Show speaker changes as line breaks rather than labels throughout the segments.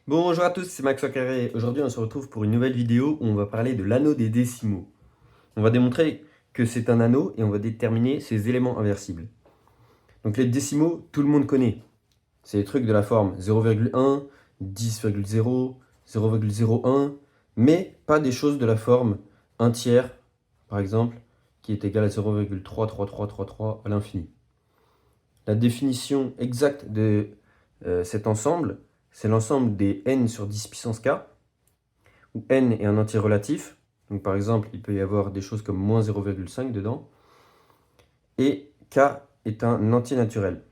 Bonjour à tous, c'est Max Carré. Aujourd'hui, on se retrouve pour une nouvelle vidéo où on va parler de l'anneau des décimaux. On va démontrer que c'est un anneau et on va déterminer ses éléments inversibles. Donc les décimaux, tout le monde connaît. C'est les trucs de la forme 0,1, 10,0, 0,01, mais pas des choses de la forme 1 tiers, par exemple, qui est égal à 0,33333 à l'infini. La définition exacte de cet ensemble, c'est l'ensemble des n sur 10 puissance k, où n est un entier relatif. Donc par exemple, il peut y avoir des choses comme moins 0,5 dedans. Et k est un entier naturel.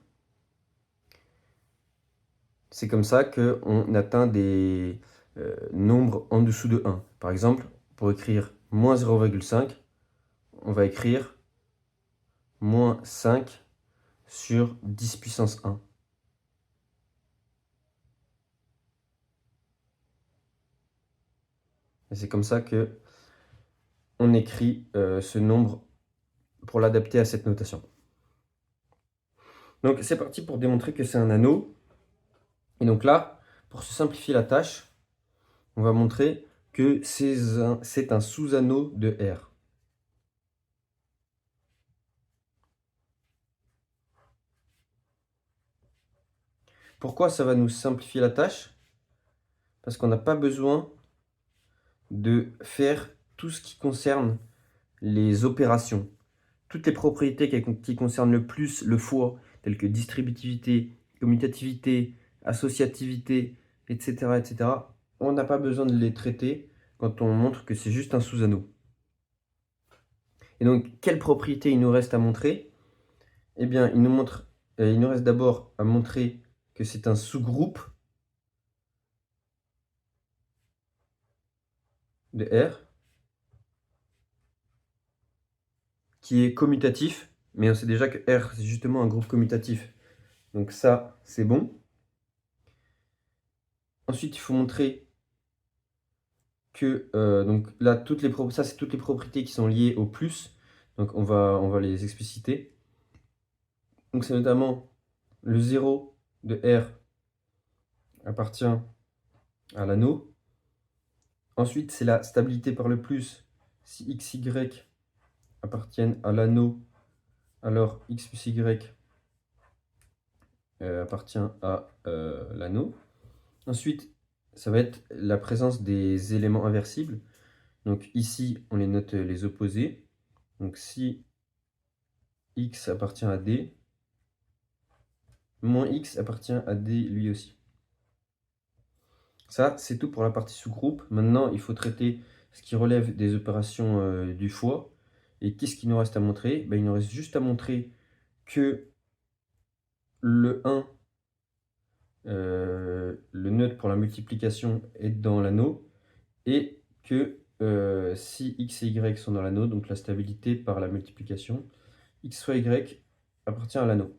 C'est comme ça qu'on atteint des nombres en dessous de 1. Par exemple, pour écrire moins 0,5, on va écrire moins 5 sur 10 puissance 1. Et c'est comme ça que on écrit ce nombre pour l'adapter à cette notation. Donc c'est parti pour démontrer que c'est un anneau. Et donc là, pour se simplifier la tâche, on va montrer que c'est un sous-anneau de R. Pourquoi ça va nous simplifier la tâche? Parce qu'on n'a pas besoin de faire tout ce qui concerne les opérations. Toutes les propriétés qui concernent le plus le fois, telles que distributivité, commutativité, associativité, etc., etc., on n'a pas besoin de les traiter quand on montre que c'est juste un sous-anneau. Et donc, quelles propriétés il nous reste à montrer? Eh bien, il nous reste d'abord à montrer que c'est un sous-groupe de R qui est commutatif, mais on sait déjà que R c'est justement un groupe commutatif. Donc ça, c'est bon. Ensuite, il faut montrer que donc là, ça c'est toutes les propriétés qui sont liées au plus. Donc on va les expliciter. Donc c'est notamment le 0 de R appartient à l'anneau. Ensuite, c'est la stabilité par le plus. Si x, y appartiennent à l'anneau, alors x plus y appartient à l'anneau. Ensuite, ça va être la présence des éléments inversibles. Donc ici, on les note les opposés. Donc si x appartient à D, moins x appartient à D lui aussi. Ça, c'est tout pour la partie sous-groupe. Maintenant, il faut traiter ce qui relève des opérations du fois. Et qu'est-ce qu'il nous reste à montrer? Il nous reste juste à montrer que le 1, le neutre pour la multiplication, est dans l'anneau. Et que si x et y sont dans l'anneau, donc la stabilité par la multiplication, x fois y appartient à l'anneau.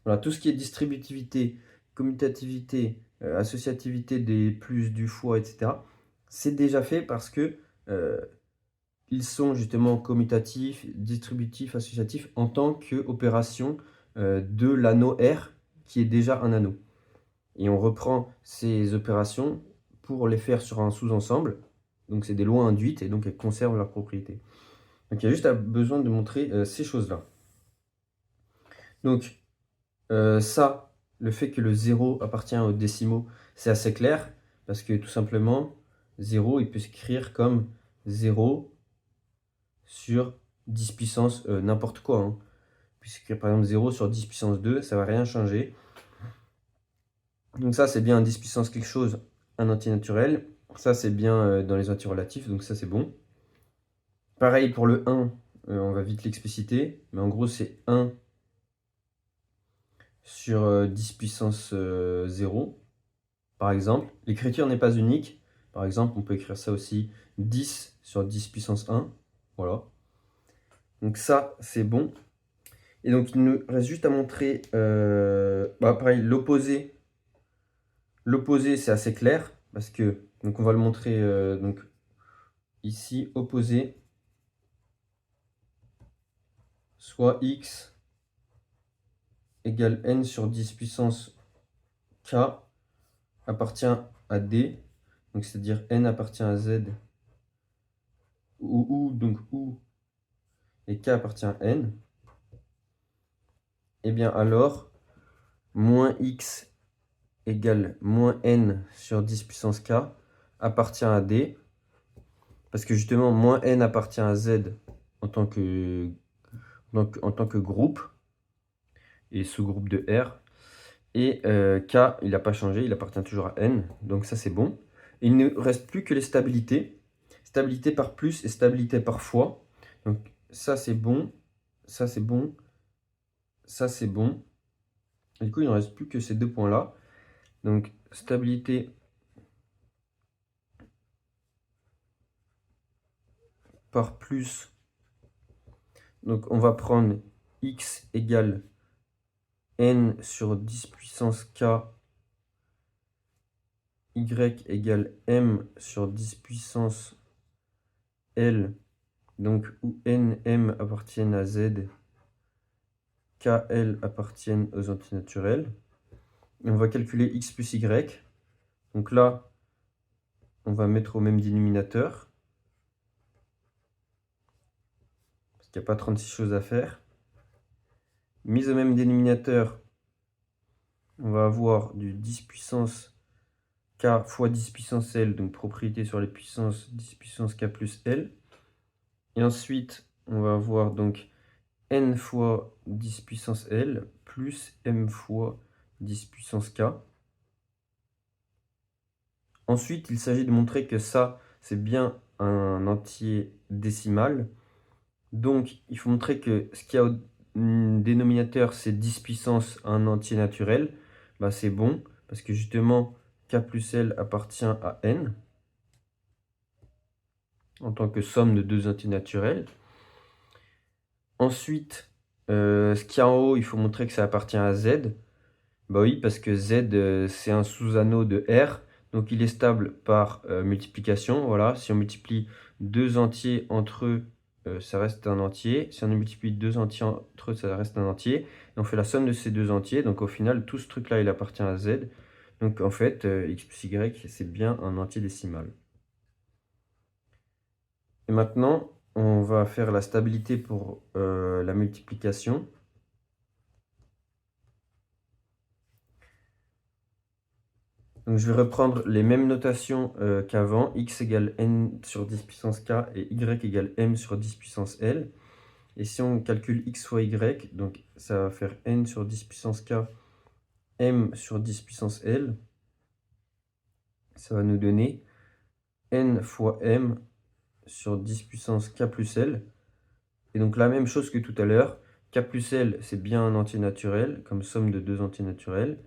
Voilà, tout ce qui est distributivité, commutativité, associativité des plus, du fois, etc., c'est déjà fait parce que ils sont justement commutatifs, distributifs, associatifs en tant qu'opération de l'anneau R qui est déjà un anneau. Et on reprend ces opérations pour les faire sur un sous-ensemble. Donc c'est des lois induites et donc elles conservent leurs propriétés. Donc il y a juste besoin de montrer ces choses-là. Donc ça, le fait que le 0 appartient aux décimaux, c'est assez clair, parce que tout simplement, 0, il peut s'écrire comme 0 sur 10 puissance n'importe quoi. Hein. Puisque par exemple 0 sur 10 puissance 2, ça ne va rien changer. Donc ça, c'est bien 10 puissance quelque chose, un entier naturel. Ça, c'est bien dans les entiers relatifs, donc ça, c'est bon. Pareil pour le 1, on va vite l'expliciter, mais en gros, c'est 1 sur 10 puissance 0. Par exemple, l'écriture n'est pas unique. Par exemple, on peut écrire ça aussi 10 sur 10 puissance 1. Voilà. Donc ça, c'est bon. Et donc, il nous reste juste à montrer, pareil, l'opposé. L'opposé, c'est assez clair, parce que, donc on va le montrer, donc ici, opposé, soit x égale n sur 10 puissance k appartient à D, donc c'est-à-dire n appartient à Z, où et k appartient à n, et bien alors, moins x égale moins n sur 10 puissance k appartient à D, parce que justement, moins n appartient à Z en tant que, en tant que groupe, et sous-groupe de R, et k, il n'a pas changé, il appartient toujours à n, donc ça c'est bon. Il ne reste plus que les stabilités, stabilité par plus et stabilité par fois. Donc ça c'est bon, ça c'est bon, ça c'est bon. Et du coup il ne reste plus que ces deux points-là. Donc stabilité par plus. Donc on va prendre x égale n sur 10 puissance k, y égale m sur 10 puissance L, donc où n, m appartiennent à Z, k, l appartiennent aux antinaturels. Et on va calculer x plus y. Donc là, on va mettre au même dénominateur, parce qu'il n'y a pas 36 choses à faire. Mise au même dénominateur, on va avoir du 10 puissance k fois 10 puissance L, donc propriété sur les puissances 10 puissance k plus L. Et ensuite, on va avoir donc n fois 10 puissance L plus m fois 10 puissance k. Ensuite, il s'agit de montrer que ça, c'est bien un entier décimal. Donc, il faut montrer que ce qu'il y a au dénominateur, c'est 10 puissance un entier naturel. Bah, c'est bon, parce que justement, k plus L appartient à n, en tant que somme de deux entiers naturels. Ensuite, ce qu'il y a en haut, il faut montrer que ça appartient à Z. Bah oui, parce que Z, c'est un sous-anneau de R. Donc il est stable par multiplication. Voilà, si on multiplie deux entiers entre eux, ça reste un entier. Si on multiplie deux entiers entre eux, ça reste un entier. Et on fait la somme de ces deux entiers. Donc au final, tout ce truc-là, il appartient à Z. Donc en fait, x plus y, c'est bien un entier décimal. Et maintenant, on va faire la stabilité pour la multiplication. Donc je vais reprendre les mêmes notations qu'avant, x égale n sur 10 puissance k et y égale m sur 10 puissance L. Et si on calcule x fois y, donc ça va faire n sur 10 puissance k, m sur 10 puissance L. Ça va nous donner n fois m sur 10 puissance k plus L. Et donc la même chose que tout à l'heure, k plus L, c'est bien un entier naturel, comme somme de deux entiers naturels.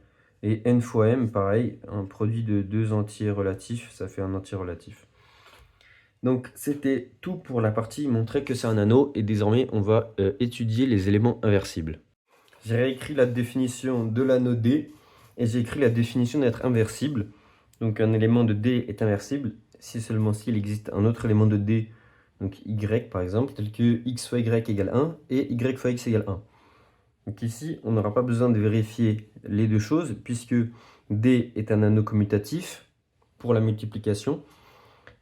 Et n fois m, pareil, un produit de deux entiers relatifs, ça fait un entier relatif. Donc c'était tout pour la partie montrer que c'est un anneau, et désormais on va étudier les éléments inversibles. J'ai réécrit la définition de l'anneau D, et j'ai écrit la définition d'être inversible. Donc un élément de D est inversible si seulement s'il existe un autre élément de D, donc Y par exemple, tel que x fois Y égale 1 et Y fois X égale 1. Donc ici, on n'aura pas besoin de vérifier les deux choses, puisque D est un anneau commutatif pour la multiplication.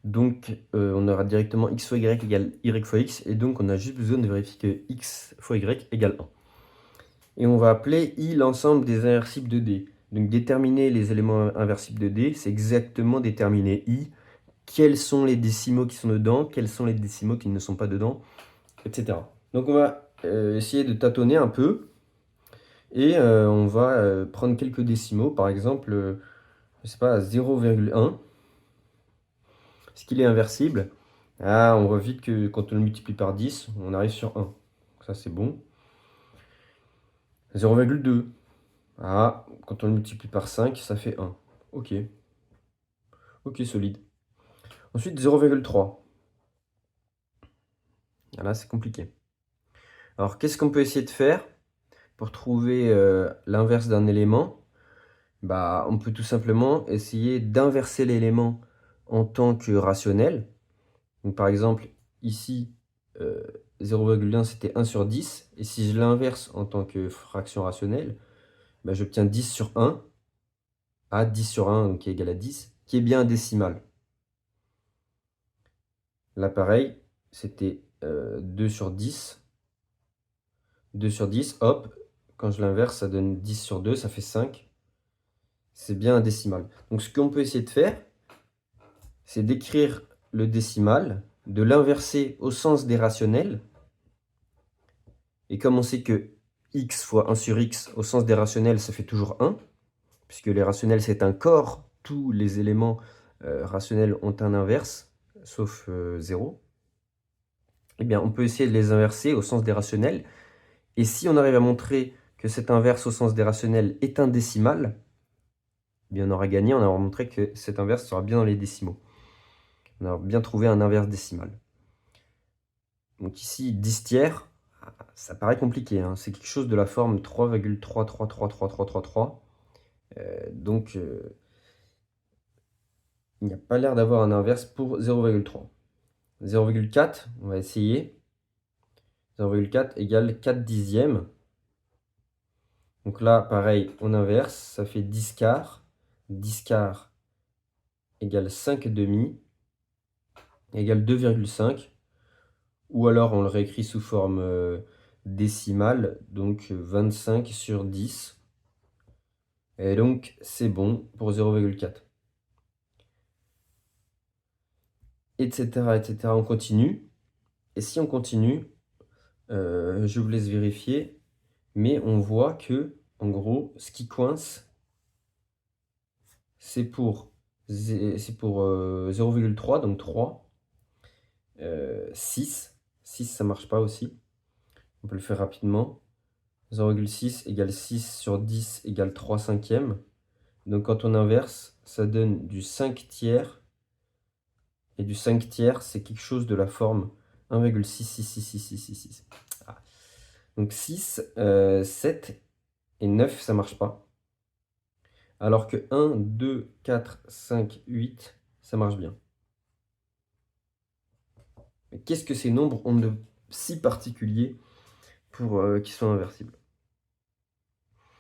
Donc on aura directement x fois y égale y fois x, et donc on a juste besoin de vérifier que x fois y égale 1. Et on va appeler I l'ensemble des inversibles de D. Donc déterminer les éléments inversibles de D, c'est exactement déterminer I, quels sont les décimaux qui sont dedans, quels sont les décimaux qui ne sont pas dedans, etc. Donc on va essayer de tâtonner un peu, et on va prendre quelques décimaux, par exemple, je sais pas, 0,1. Est-ce qu'il est inversible? Ah, on voit vite que quand on le multiplie par 10, on arrive sur 1. Ça, c'est bon. 0,2. Ah, quand on le multiplie par 5, ça fait 1. Ok. Ok, solide. Ensuite, 0,3. Ah, là, c'est compliqué. Alors, qu'est-ce qu'on peut essayer de faire pour trouver l'inverse d'un élément? Bah, on peut tout simplement essayer d'inverser l'élément en tant que rationnel. Donc, par exemple, ici, 0,1 c'était 1 sur 10. Et si je l'inverse en tant que fraction rationnelle, bah, j'obtiens 10 sur 1. à 10 sur 1, donc qui est égal à 10, qui est bien un décimal. Là, pareil, c'était 2 sur 10. 2 sur 10, hop, quand je l'inverse, ça donne 10 sur 2, ça fait 5. C'est bien un décimal. Donc ce qu'on peut essayer de faire, c'est d'écrire le décimal, de l'inverser au sens des rationnels. Et comme on sait que x fois 1 sur x au sens des rationnels, ça fait toujours 1, puisque les rationnels, c'est un corps, tous les éléments rationnels ont un inverse, sauf 0. Eh bien, on peut essayer de les inverser au sens des rationnels. Et si on arrive à montrer que cet inverse au sens des rationnels est un décimal, eh bien on aura gagné, on aura montré que cet inverse sera bien dans les décimaux. On aura bien trouvé un inverse décimal. Donc ici, 10 tiers, ça paraît compliqué, hein. C'est quelque chose de la forme 3,3333333. Donc, il n'y a pas l'air d'avoir un inverse pour 0,3. 0,4, on va essayer. 0,4 égale 4 dixièmes. Donc là, pareil, on inverse, ça fait 10 quarts. 10 quarts égale 5 demi, égale 2,5. Ou alors, on le réécrit sous forme décimale, donc 25 sur 10. Et donc, c'est bon pour 0,4. Etc., etc. On continue. Et si on continue, je vous laisse vérifier, mais on voit que, en gros, ce qui coince, c'est pour 0,3, donc 3, 6. 6, ça marche pas aussi. On peut le faire rapidement. 0,6 égale 6 sur 10 égale 3 cinquièmes. Donc quand on inverse, ça donne du 5 tiers. Et du 5 tiers, c'est quelque chose de la forme 1,6666666. Ah. Donc 6, 7 et 9, ça marche pas. Alors que 1, 2, 4, 5, 8, ça marche bien. Mais qu'est-ce que ces nombres ont de si particulier pour qu'ils soient inversibles?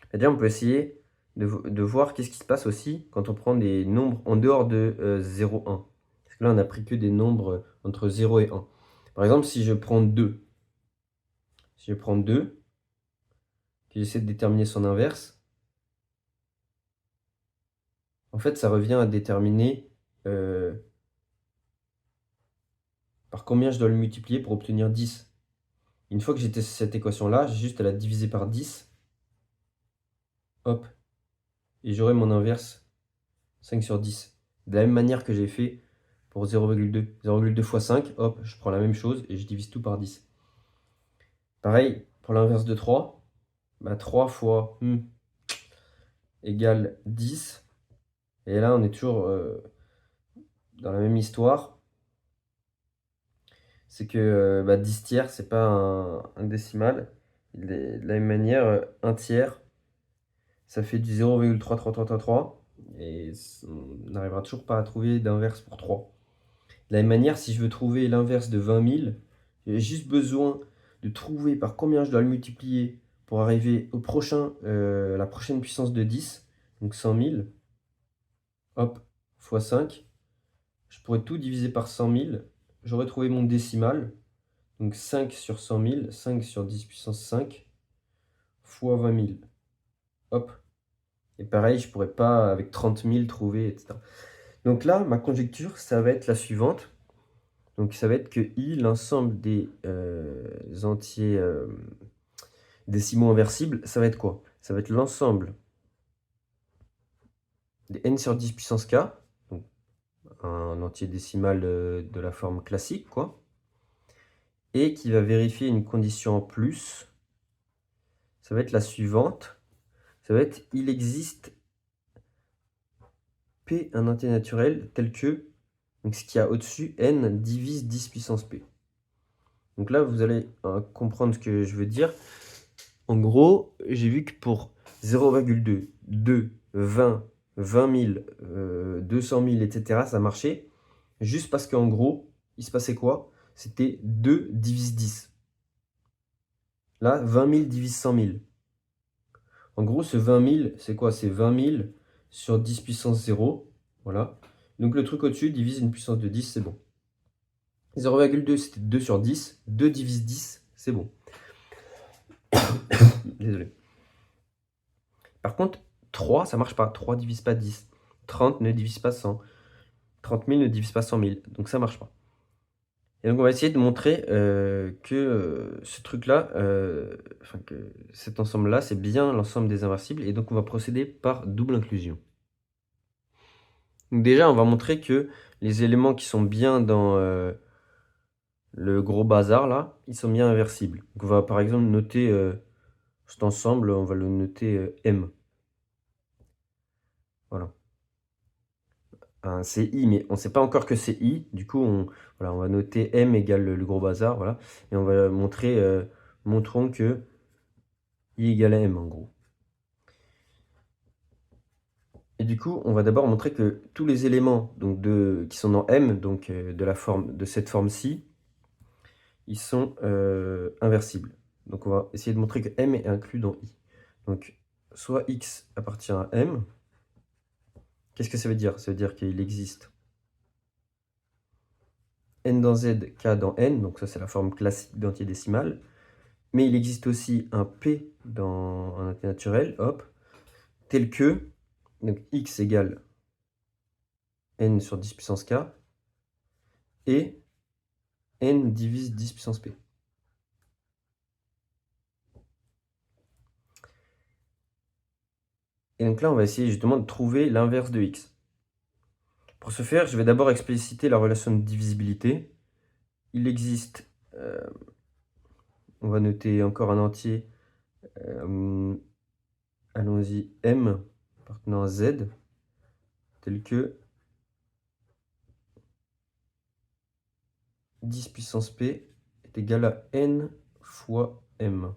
C'est-à-dire, on peut essayer de voir qu'est-ce qui se passe aussi quand on prend des nombres en dehors de 0, 1. Parce que là, on n'a pris que des nombres entre 0 et 1. Par exemple, si je prends 2, que j'essaie de déterminer son inverse, en fait, ça revient à déterminer par combien je dois le multiplier pour obtenir 10. Une fois que j'ai cette équation-là, j'ai juste à la diviser par 10. Hop. Et j'aurai mon inverse 5 sur 10. De la même manière que j'ai fait pour 0,2. 0,2 fois 5, hop, je prends la même chose et je divise tout par 10. Pareil, pour l'inverse de 3, 3 fois égale 10. Et là, on est toujours dans la même histoire. C'est que 10 tiers, c'est pas un décimal. De la même manière, 1 tiers, ça fait du 0,33333. Et on n'arrivera toujours pas à trouver d'inverse pour 3. De la même manière, si je veux trouver l'inverse de 20 000, j'ai juste besoin de trouver par combien je dois le multiplier pour arriver au la prochaine puissance de 10, donc 100 000. Hop, fois 5. Je pourrais tout diviser par 100 000. J'aurais trouvé mon décimal. Donc 5 sur 100 000, 5 sur 10 puissance 5, fois 20 000. Hop. Et pareil, je pourrais pas, avec 30 000, trouver, etc. Donc là, ma conjecture, ça va être la suivante. Donc ça va être que I, l'ensemble des entiers décimaux inversibles, ça va être quoi? Ça va être l'ensemble des n sur 10 puissance k, donc un entier décimal de la forme classique, quoi, et qui va vérifier une condition en plus. Ça va être la suivante. Ça va être, il existe P, un entier naturel tel que, donc ce qu'il y a au-dessus, n divise 10 puissance p. Donc là, vous allez comprendre ce que je veux dire. En gros, j'ai vu que pour 0,2, 2, 20, 20 000, 200 000, etc., ça marchait. Juste parce qu'en gros, il se passait quoi? C'était 2 divise 10. Là, 20 000 divise 100 000. En gros, ce 20 000, c'est quoi? C'est 20 000 sur 10 puissance 0. Voilà. Donc le truc au-dessus divise une puissance de 10, c'est bon. 0,2, c'était 2 sur 10. 2 divise 10, c'est bon. Désolé. Par contre, 3, ça marche pas. 3 divise pas 10. 30 ne divise pas 100. 30 000 ne divise pas 100 000. Donc ça marche pas. Et donc on va essayer de montrer que ce truc-là, enfin que cet ensemble-là, c'est bien l'ensemble des inversibles. Et donc on va procéder par double inclusion. Donc déjà, on va montrer que les éléments qui sont bien dans le gros bazar, là, ils sont bien inversibles. Donc on va par exemple noter cet ensemble, on va le noter M. Voilà. C'est I, mais on ne sait pas encore que c'est I. Du coup, voilà, on va noter M égale le gros bazar, voilà. Et on va montrer, montrons que I égale à M, en gros. Et du coup, on va d'abord montrer que tous les éléments donc qui sont dans M, donc de cette forme-ci, ils sont inversibles. Donc on va essayer de montrer que M est inclus dans I. Donc soit X appartient à M. Qu'est-ce que ça veut dire? Ça veut dire qu'il existe N dans Z, K dans N, donc ça c'est la forme classique d'entier décimal. Mais il existe aussi un P dans un entier naturel, hop, tel que donc X égale N sur 10 puissance K, et N divise 10 puissance P. Et donc là, on va essayer justement de trouver l'inverse de X. Pour ce faire, je vais d'abord expliciter la relation de divisibilité. Il existe, on va noter encore un entier, allons-y, M appartenant à Z, tel que 10 puissance P est égal à N fois M.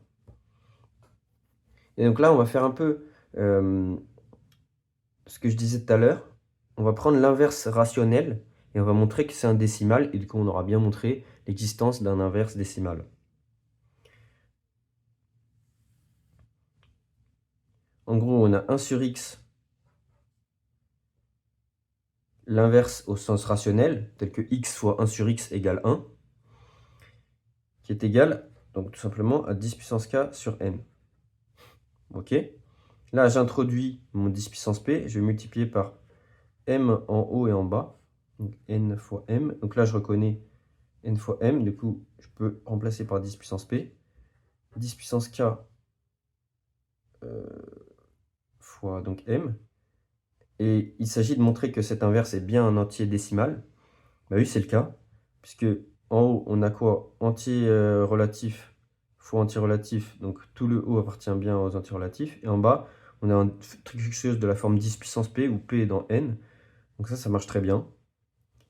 Et donc là, on va faire un peu ce que je disais tout à l'heure. On va prendre l'inverse rationnel et on va montrer que c'est un décimal. Et du coup, on aura bien montré l'existence d'un inverse décimal. En gros, on a 1 sur X, l'inverse au sens rationnel, tel que X fois 1 sur X égale 1, qui est égal, donc tout simplement, à 10 puissance K sur N. Ok? Là, j'introduis mon 10 puissance P, je vais multiplier par M en haut et en bas, donc N fois M. Donc là, je reconnais N fois M, du coup, je peux remplacer par 10 puissance P. 10 puissance K fois donc M. Et il s'agit de montrer que cet inverse est bien un entier décimal. Bah oui, c'est le cas, puisque en haut, on a quoi? Entier relatif fois entier relatif, donc tout le haut appartient bien aux entiers relatifs. Et en bas, on a quelque chose de la forme 10 puissance P, où P est dans N. Donc ça marche très bien.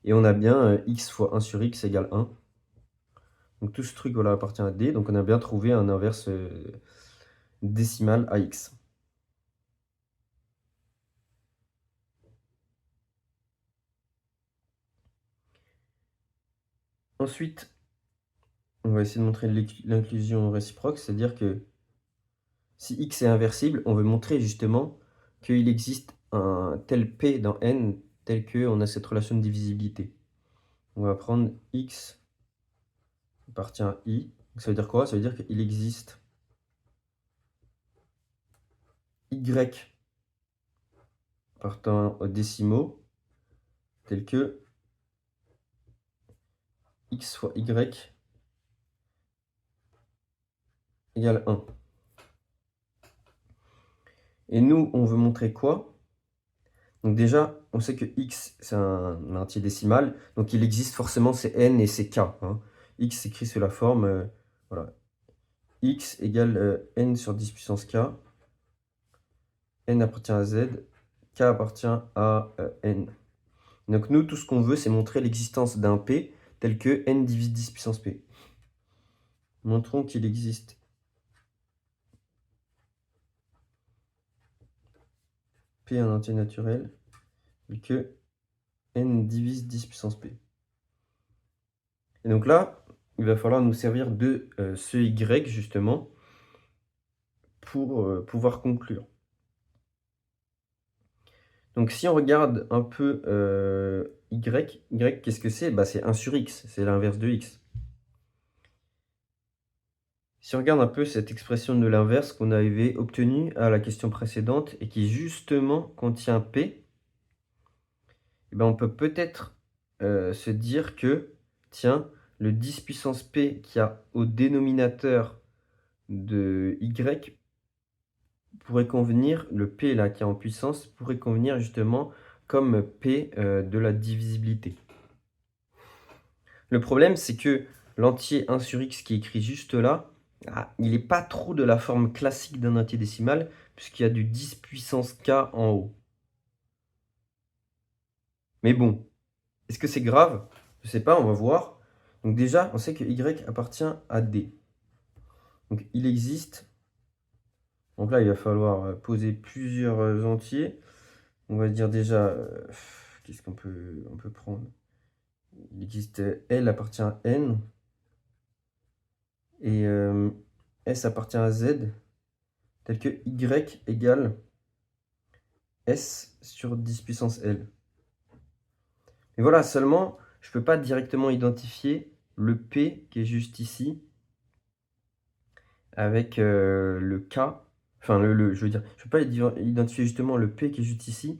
Et on a bien X fois 1 sur X égale 1. Donc tout ce truc voilà, appartient à D, donc on a bien trouvé un inverse décimal à X. Ensuite, on va essayer de montrer l'inclusion réciproque, c'est-à-dire que si X est inversible, on veut montrer justement qu'il existe un tel P dans N, tel qu'on a cette relation de divisibilité. On va prendre X appartient à I. Donc ça veut dire quoi? Ça veut dire qu'il existe Y appartenant aux décimaux, tel que X fois Y égale 1. Et nous, on veut montrer quoi? Donc déjà, on sait que X, c'est un entier décimal, donc il existe forcément c'est N et c'est K. Hein. X s'écrit sous la forme, voilà, X égale N sur 10 puissance K. N appartient à Z, K appartient à N. Donc nous, tout ce qu'on veut, c'est montrer l'existence d'un P tel que N divise 10 puissance P. Montrons qu'il existe P un entier naturel tel que N divise 10 puissance P. Et donc là, il va falloir nous servir de ce Y justement pour pouvoir conclure. Donc si on regarde un peu y, qu'est-ce que c'est? Bah, c'est 1 sur x, c'est l'inverse de x. Si on regarde un peu cette expression de l'inverse qu'on avait obtenue à la question précédente et qui justement contient p, eh ben on peut peut-être se dire que, tiens, le 10 puissance p qu'il y a au dénominateur de y pourrait convenir, le p là qui est en puissance, pourrait convenir justement comme p de la divisibilité. Le problème, c'est que l'entier 1 sur x qui est écrit juste là, il n'est pas trop de la forme classique d'un entier décimal, puisqu'il y a du 10 puissance k en haut. Mais bon, est-ce que c'est grave? Je ne sais pas, on va voir. Donc déjà, on sait que y appartient à d. Donc il existe. Donc là, il va falloir poser plusieurs entiers. On va dire déjà, qu'est-ce qu'on peut prendre? Il existe L appartient à N. Et S appartient à Z. Tel que Y égale S sur 10 puissance L. Mais voilà, seulement, je ne peux pas directement identifier le P qui est juste ici avec le K. Enfin, je veux dire, je ne peux pas identifier justement le P qui est juste ici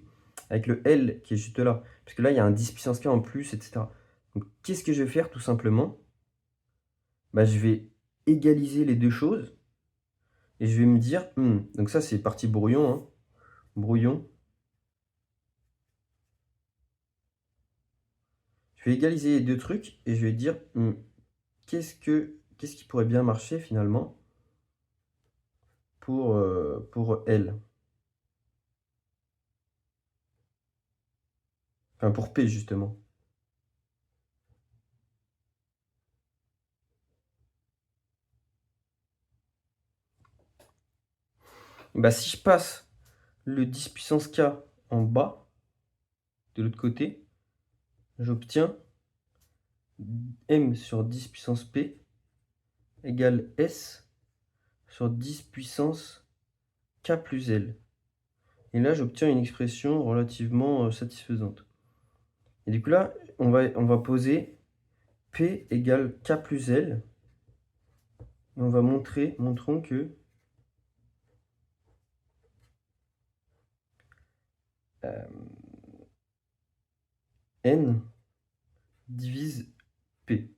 avec le L qui est juste là. Parce que là, il y a un 10 puissance K en plus, etc. Donc, qu'est-ce que je vais faire tout simplement? Bah, je vais égaliser les deux choses. Et je vais me dire, donc ça c'est partie brouillon, hein. Brouillon. Je vais égaliser les deux trucs et je vais dire, qu'est-ce qui pourrait bien marcher finalement pour L? Enfin pour P justement. Bah, si je passe le 10 puissance K en bas, de l'autre côté, j'obtiens M sur 10 puissance P égale S sur 10 puissance K plus L. Et là, j'obtiens une expression relativement satisfaisante. Et du coup là, on va poser P égale K plus L. Et on va montrons que N divise P.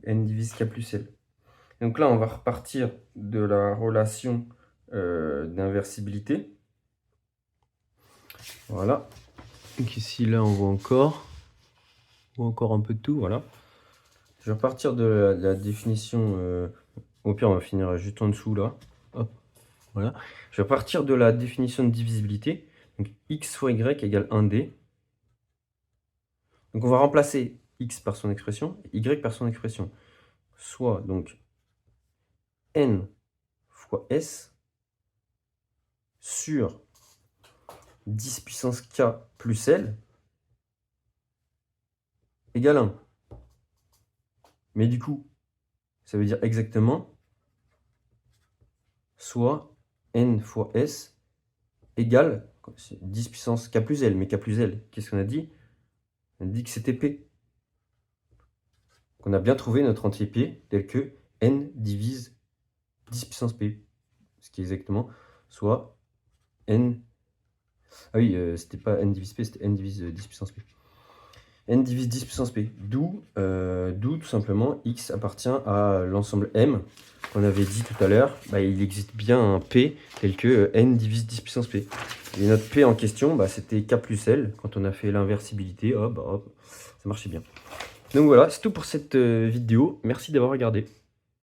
N divise K plus L. Donc là, on va repartir de la relation d'inversibilité. Voilà. Donc ici, là, on voit encore un peu de tout, voilà. Je vais repartir de la définition, au pire, on va finir juste en dessous, là. Hop, voilà. Je vais partir de la définition de divisibilité. Donc x fois y égale 1d. Donc on va remplacer x par son expression, y par son expression. Soit donc n fois s sur 10 puissance k plus L égale 1. Mais du coup, ça veut dire exactement soit n fois s égale 10 puissance k plus L. Mais k plus L, qu'est-ce qu'on a dit? On a dit que c'était P. On a bien trouvé notre entier P tel que n divise 10 puissance P. Ce qui est exactement soit n... Ah oui, c'était pas n divise P, c'était n divise 10 puissance P. N divise 10 puissance P. D'où tout simplement x appartient à l'ensemble M. Qu'on avait dit tout à l'heure, bah, il existe bien un P tel que n divise 10 puissance P. Et notre P en question, bah, c'était K plus L. Quand on a fait l'inversibilité, hop, ça marchait bien. Donc voilà, c'est tout pour cette vidéo. Merci d'avoir regardé.